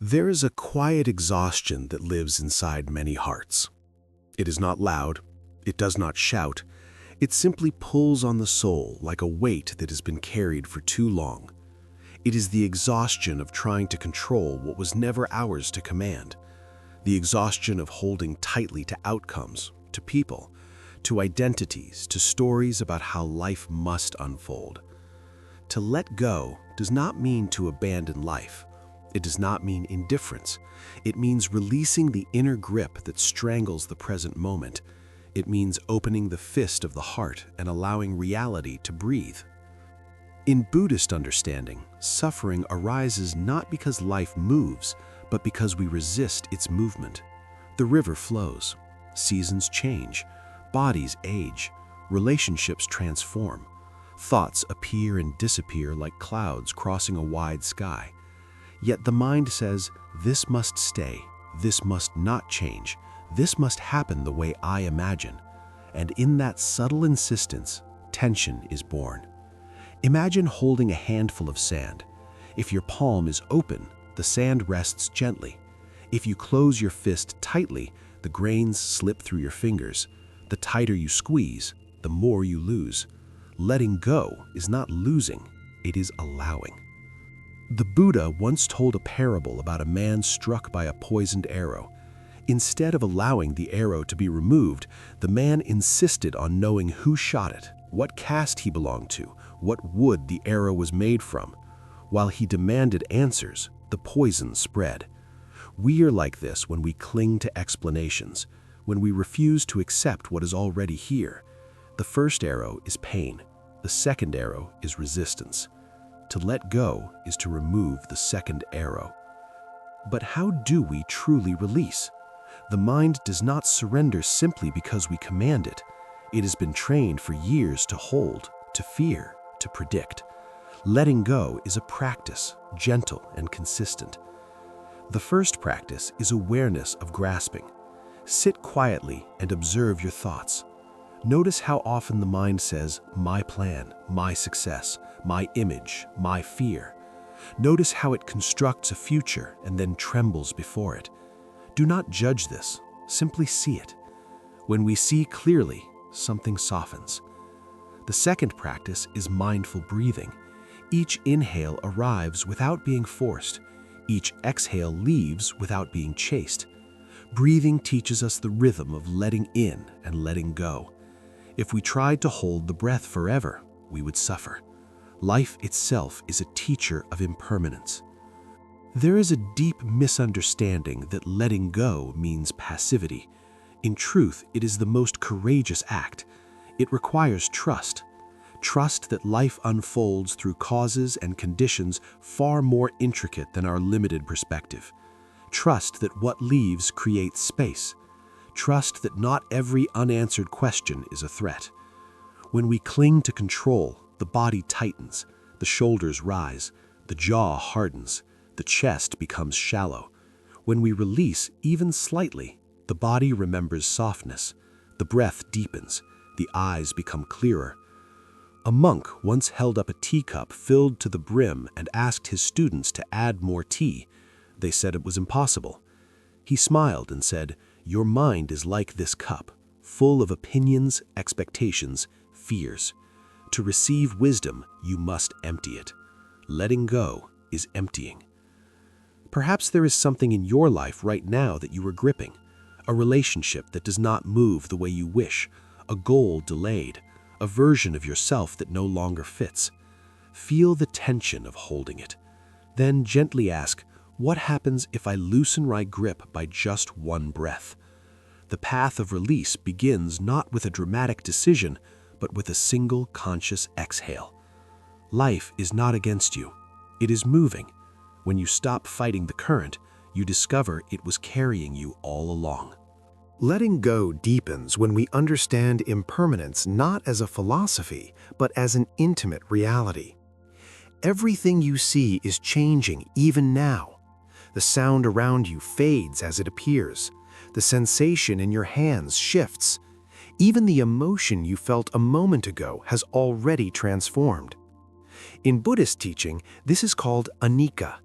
There is a quiet exhaustion that lives inside many hearts. It is not loud, it does not shout, it simply pulls on the soul like a weight that has been carried for too long. It is the exhaustion of trying to control what was never ours to command, the exhaustion of holding tightly to outcomes, to people, to identities, to stories about how life must unfold. To let go does not mean to abandon life. It does not mean indifference. It means releasing the inner grip that strangles the present moment. It means opening the fist of the heart and allowing reality to breathe. In Buddhist understanding, suffering arises not because life moves, but because we resist its movement. The river flows, seasons change, bodies age, relationships transform, thoughts appear and disappear like clouds crossing a wide sky. Yet the mind says, this must stay, this must not change, this must happen the way I imagine. And in that subtle insistence, tension is born. Imagine holding a handful of sand. If your palm is open, the sand rests gently. If you close your fist tightly, the grains slip through your fingers. The tighter you squeeze, the more you lose. Letting go is not losing, it is allowing. The Buddha once told a parable about a man struck by a poisoned arrow. Instead of allowing the arrow to be removed, the man insisted on knowing who shot it, what caste he belonged to, what wood the arrow was made from. While he demanded answers, the poison spread. We are like this when we cling to explanations, when we refuse to accept what is already here. The first arrow is pain. The second arrow is resistance. To let go is to remove the second arrow. But how do we truly release? The mind does not surrender simply because we command it. It has been trained for years to hold, to fear, to predict. Letting go is a practice, gentle and consistent. The first practice is awareness of grasping. Sit quietly and observe your thoughts. Notice how often the mind says, my plan, my success, my image, my fear. Notice how it constructs a future and then trembles before it. Do not judge this, simply see it. When we see clearly, something softens. The second practice is mindful breathing. Each inhale arrives without being forced. Each exhale leaves without being chased. Breathing teaches us the rhythm of letting in and letting go. If we tried to hold the breath forever, we would suffer. Life itself is a teacher of impermanence. There is a deep misunderstanding that letting go means passivity. In truth, it is the most courageous act. It requires trust. Trust that life unfolds through causes and conditions far more intricate than our limited perspective. Trust that what leaves creates space. Trust that not every unanswered question is a threat. When we cling to control, the body tightens, the shoulders rise, the jaw hardens, the chest becomes shallow. When we release even slightly, the body remembers softness, the breath deepens, the eyes become clearer. A monk once held up a teacup filled to the brim and asked his students to add more tea. They said it was impossible. He smiled and said, "Your mind is like this cup, full of opinions, expectations, fears. To receive wisdom, you must empty it. Letting go is emptying." Perhaps there is something in your life right now that you are gripping, a relationship that does not move the way you wish, a goal delayed, a version of yourself that no longer fits. Feel the tension of holding it. Then gently ask, what happens if I loosen my grip by just one breath? The path of release begins not with a dramatic decision, but with a single conscious exhale. Life is not against you. It is moving. When you stop fighting the current, you discover it was carrying you all along. Letting go deepens when we understand impermanence not as a philosophy, but as an intimate reality. Everything you see is changing even now. The sound around you fades as it appears. The sensation in your hands shifts. Even the emotion you felt a moment ago has already transformed. In Buddhist teaching, this is called anicca.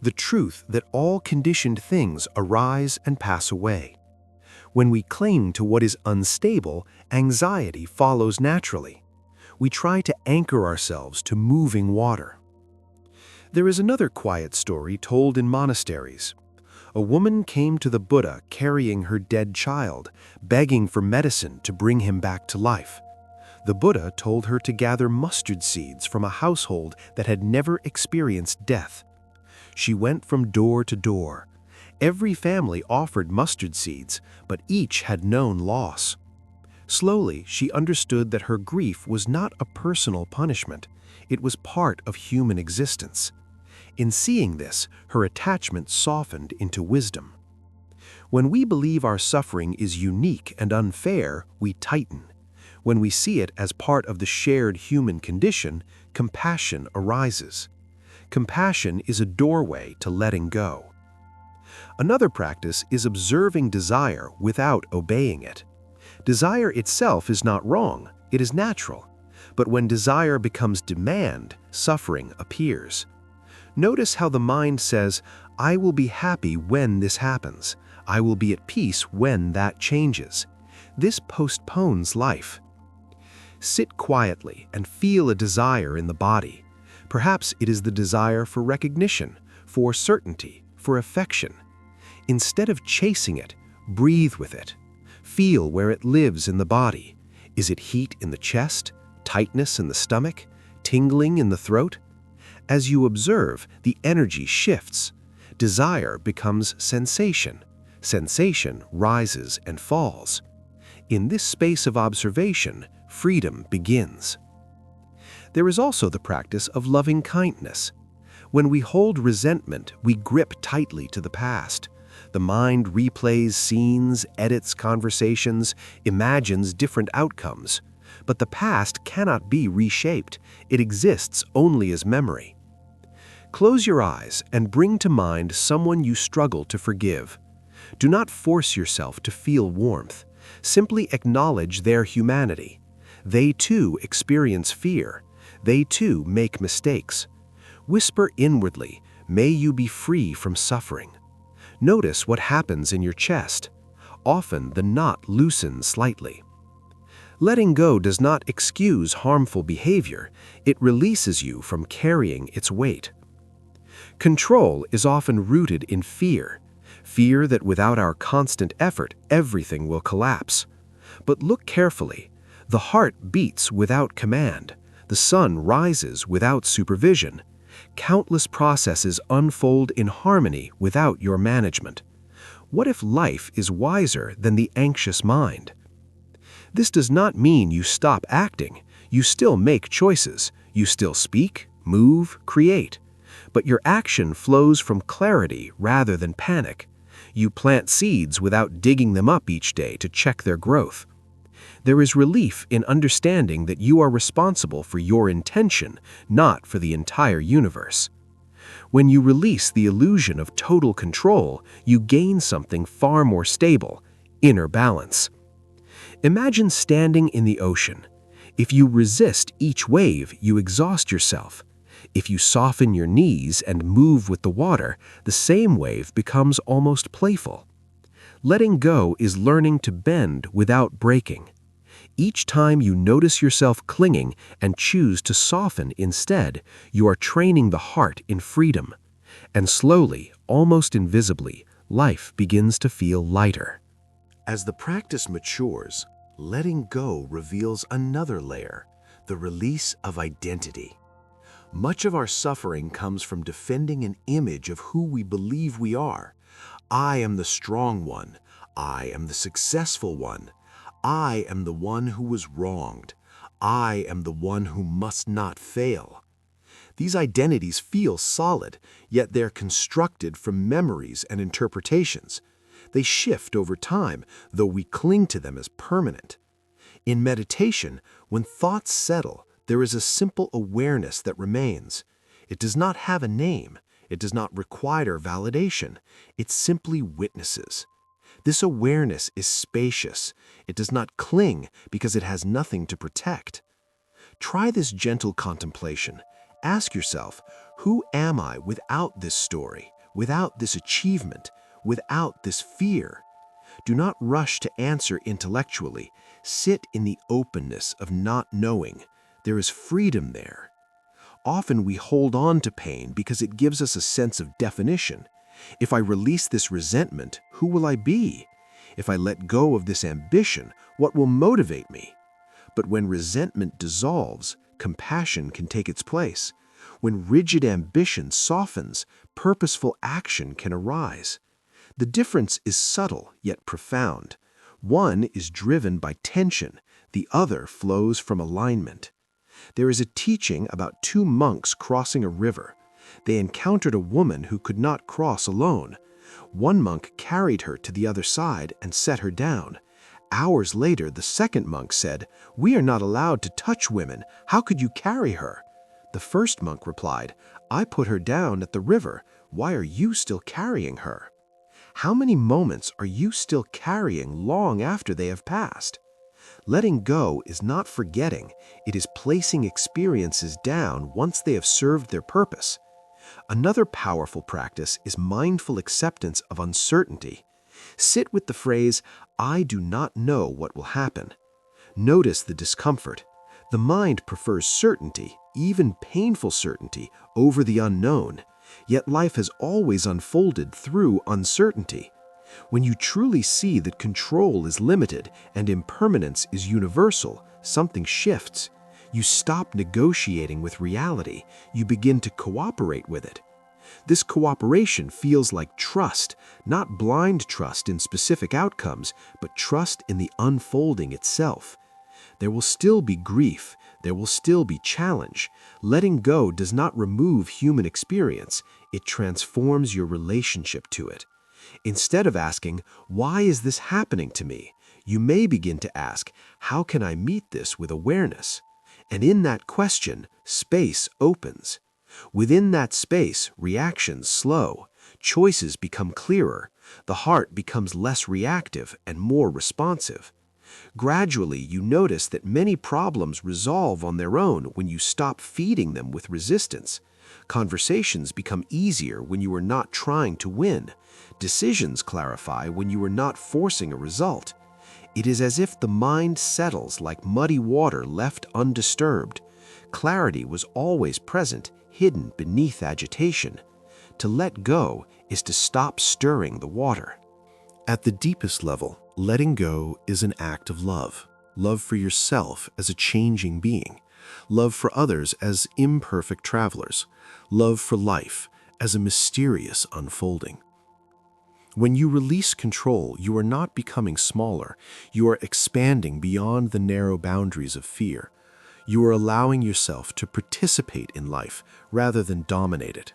the truth that all conditioned things arise and pass away. When we cling to what is unstable, anxiety follows naturally. We try to anchor ourselves to moving water. There is another quiet story told in monasteries. A woman came to the Buddha carrying her dead child, begging for medicine to bring him back to life. The Buddha told her to gather mustard seeds from a household that had never experienced death. She went from door to door. Every family offered mustard seeds, but each had known loss. Slowly, she understood that her grief was not a personal punishment. It was part of human existence. In seeing this, her attachment softened into wisdom. When we believe our suffering is unique and unfair, we tighten. When we see it as part of the shared human condition, compassion arises. Compassion is a doorway to letting go. Another practice is observing desire without obeying it. Desire itself is not wrong, it is natural. But when desire becomes demand, suffering appears. Notice how the mind says, "I will be happy when this happens. I will be at peace when that changes." This postpones life. Sit quietly and feel a desire in the body. Perhaps it is the desire for recognition, for certainty, for affection. Instead of chasing it, breathe with it. Feel where it lives in the body. Is it heat in the chest, tightness in the stomach, tingling in the throat? As you observe, the energy shifts. Desire becomes sensation. Sensation rises and falls. In this space of observation, freedom begins. There is also the practice of loving kindness. When we hold resentment, we grip tightly to the past. The mind replays scenes, edits conversations, imagines different outcomes. But the past cannot be reshaped. It exists only as memory. Close your eyes and bring to mind someone you struggle to forgive. Do not force yourself to feel warmth. Simply acknowledge their humanity. They too experience fear. They too make mistakes. Whisper inwardly, "May you be free from suffering." Notice what happens in your chest. Often the knot loosens slightly. Letting go does not excuse harmful behavior. It releases you from carrying its weight. Control is often rooted in fear. Fear that without our constant effort, everything will collapse. But look carefully. The heart beats without command. The sun rises without supervision. Countless processes unfold in harmony without your management. What if life is wiser than the anxious mind? This does not mean you stop acting. You still make choices. You still speak, move, create. But your action flows from clarity rather than panic. You plant seeds without digging them up each day to check their growth. There is relief in understanding that you are responsible for your intention, not for the entire universe. When you release the illusion of total control, you gain something far more stable: inner balance. Imagine standing in the ocean. If you resist each wave, you exhaust yourself. If you soften your knees and move with the water, the same wave becomes almost playful. Letting go is learning to bend without breaking. Each time you notice yourself clinging and choose to soften instead, you are training the heart in freedom. And slowly, almost invisibly, life begins to feel lighter. As the practice matures, letting go reveals another layer, the release of identity. Much of our suffering comes from defending an image of who we believe we are. I am the strong one. I am the successful one. I am the one who was wronged. I am the one who must not fail. These identities feel solid, yet they're constructed from memories and interpretations. They shift over time, though we cling to them as permanent. In meditation, when thoughts settle, there is a simple awareness that remains. It does not have a name. It does not require validation. It simply witnesses. This awareness is spacious. It does not cling because it has nothing to protect. Try this gentle contemplation. Ask yourself, who am I without this story, without this achievement, without this fear? Do not rush to answer intellectually. Sit in the openness of not knowing. There is freedom there. Often we hold on to pain because it gives us a sense of definition. If I release this resentment, who will I be? If I let go of this ambition, what will motivate me? But when resentment dissolves, compassion can take its place. When rigid ambition softens, purposeful action can arise. The difference is subtle yet profound. One is driven by tension, the other flows from alignment. There is a teaching about two monks crossing a river. They encountered a woman who could not cross alone. One monk carried her to the other side and set her down. Hours later, the second monk said, "We are not allowed to touch women. How could you carry her?" The first monk replied, "I put her down at the river. Why are you still carrying her?" How many moments are you still carrying long after they have passed? Letting go is not forgetting, it is placing experiences down once they have served their purpose. Another powerful practice is mindful acceptance of uncertainty. Sit with the phrase, "I do not know what will happen." Notice the discomfort. The mind prefers certainty, even painful certainty, over the unknown. Yet life has always unfolded through uncertainty. When you truly see that control is limited and impermanence is universal, something shifts. You stop negotiating with reality. You begin to cooperate with it. This cooperation feels like trust, not blind trust in specific outcomes, but trust in the unfolding itself. There will still be grief. There will still be challenge. Letting go does not remove human experience. It transforms your relationship to it. Instead of asking, "Why is this happening to me?" you may begin to ask, "How can I meet this with awareness?" And in that question, space opens. Within that space, reactions slow. Choices become clearer. The heart becomes less reactive and more responsive. Gradually, you notice that many problems resolve on their own when you stop feeding them with resistance. Conversations become easier when you are not trying to win. Decisions clarify when you are not forcing a result. It is as if the mind settles like muddy water left undisturbed. Clarity was always present, hidden beneath agitation. To let go is to stop stirring the water. At the deepest level, letting go is an act of love. Love for yourself as a changing being. Love for others as imperfect travelers. Love for life as a mysterious unfolding. When you release control, you are not becoming smaller. You are expanding beyond the narrow boundaries of fear. You are allowing yourself to participate in life rather than dominate it.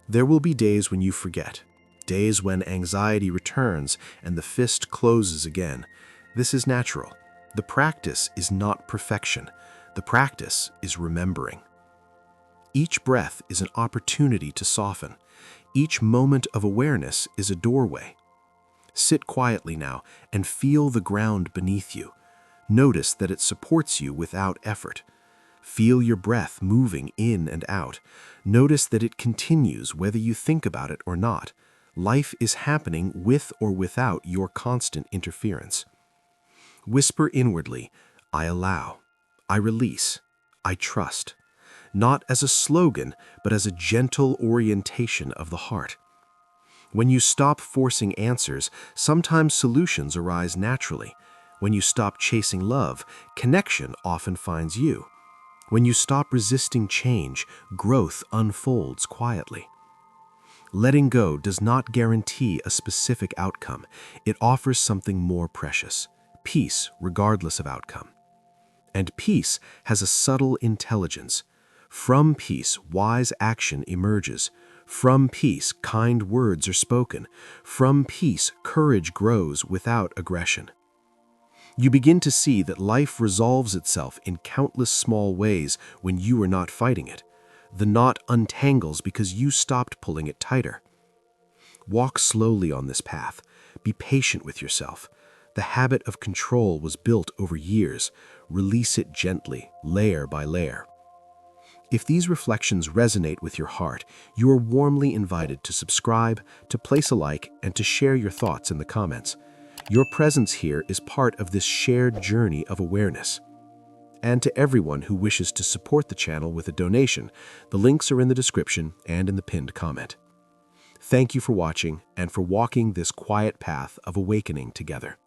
There will be days when you forget. Days when anxiety returns and the fist closes again. This is natural. The practice is not perfection. The practice is remembering. Each breath is an opportunity to soften. Each moment of awareness is a doorway. Sit quietly now and feel the ground beneath you. Notice that it supports you without effort. Feel your breath moving in and out. Notice that it continues whether you think about it or not. Life is happening with or without your constant interference. Whisper inwardly, "I allow, I release, I trust." Not as a slogan, but as a gentle orientation of the heart. When you stop forcing answers, sometimes solutions arise naturally. When you stop chasing love, connection often finds you. When you stop resisting change, growth unfolds quietly. Letting go does not guarantee a specific outcome. It offers something more precious, peace regardless of outcome. And peace has a subtle intelligence. From peace, wise action emerges. From peace, kind words are spoken. From peace, courage grows without aggression. You begin to see that life resolves itself in countless small ways when you are not fighting it. The knot untangles because you stopped pulling it tighter. Walk slowly on this path. Be patient with yourself. The habit of control was built over years. Release it gently, layer by layer. If these reflections resonate with your heart, you are warmly invited to subscribe, to place a like, and to share your thoughts in the comments. Your presence here is part of this shared journey of awareness. And to everyone who wishes to support the channel with a donation, the links are in the description and in the pinned comment. Thank you for watching and for walking this quiet path of awakening together.